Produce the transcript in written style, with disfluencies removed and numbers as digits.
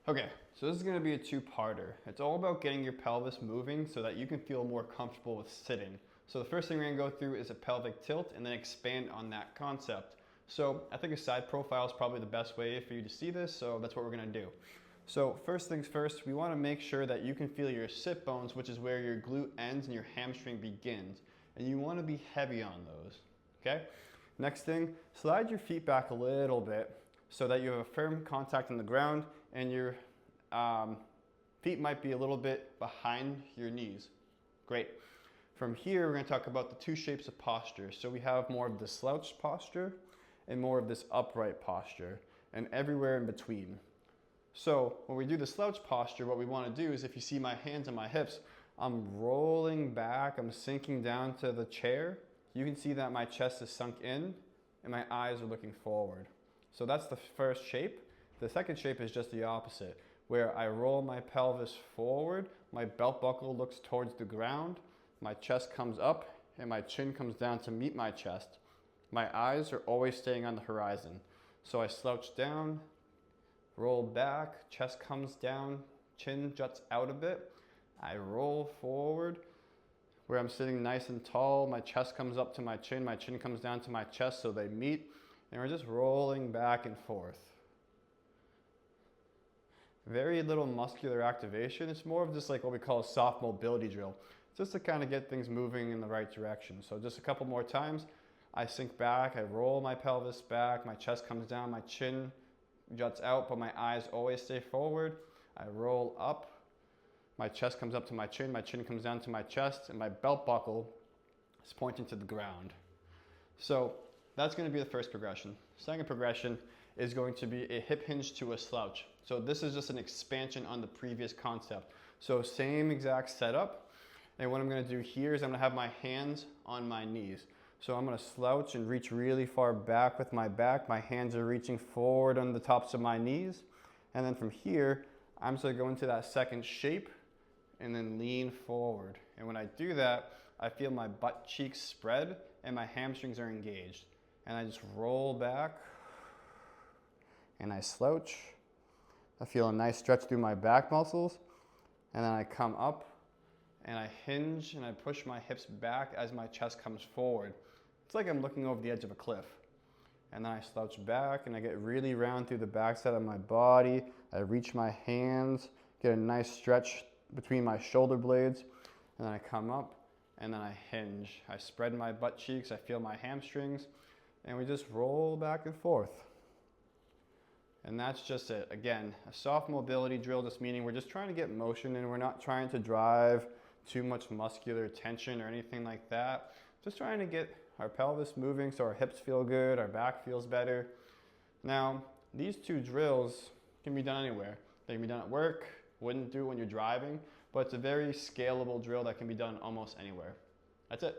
Okay, so this is going to be a two-parter. It's all about getting your pelvis moving so that you can feel more comfortable with sitting. So the first thing we're going to go through is a pelvic tilt and then expand on that concept. So I think a side profile is probably the best way for you to see this, so that's what we're going to do. So first things first, we want to make sure that you can feel your sit bones, which is where your glute ends and your hamstring begins. And you want to be heavy on those, okay? Next thing, slide your feet back a little bit so that you have a firm contact on the ground and your feet might be a little bit behind your knees. Great. From here, we're going to talk about the two shapes of posture. So we have more of the slouched posture and more of this upright posture, and everywhere in between. So when we do the slouch posture, what we want to do is, if you see my hands on my hips, I'm rolling back, I'm sinking down to the chair. You can see that my chest is sunk in and my eyes are looking forward. So that's the first shape. The second shape is just the opposite, where I roll my pelvis forward, my belt buckle looks towards the ground, my chest comes up, and my chin comes down to meet my chest. My eyes are always staying on the horizon. So I slouch down, roll back, chest comes down, chin juts out a bit. I roll forward, where I'm sitting nice and tall, my chest comes up to my chin comes down to my chest, so they meet, and we're just rolling back and forth. Very little muscular activation. It's more of just like what we call a soft mobility drill, just to kind of get things moving in the right direction. So just a couple more times. I sink back, I roll my pelvis back, my chest comes down, my chin juts out, but my eyes always stay forward. I roll up, my chest comes up to my chin comes down to my chest, and my belt buckle is pointing to the ground. So that's going to be the first progression. Second progression is going to be a hip hinge to a slouch. So this is just an expansion on the previous concept. So same exact setup. And what I'm going to do here is I'm going to have my hands on my knees. So I'm going to slouch and reach really far back with my back. My hands are reaching forward on the tops of my knees. And then from here, I'm just going to go into that second shape and then lean forward. And when I do that, I feel my butt cheeks spread and my hamstrings are engaged. And I just roll back and I slouch. I feel a nice stretch through my back muscles. And then I come up and I hinge and I push my hips back as my chest comes forward. It's like I'm looking over the edge of a cliff. And then I slouch back and I get really round through the backside of my body. I reach my hands, get a nice stretch between my shoulder blades. And then I come up and then I hinge. I spread my butt cheeks, I feel my hamstrings, and we just roll back and forth. And that's just it. Again, a soft mobility drill, just meaning we're just trying to get motion and we're not trying to drive too much muscular tension or anything like that. Just trying to get our pelvis moving so our hips feel good, our back feels better. Now, these two drills can be done anywhere. They can be done at work, wouldn't do it when you're driving, but it's a very scalable drill that can be done almost anywhere. That's it.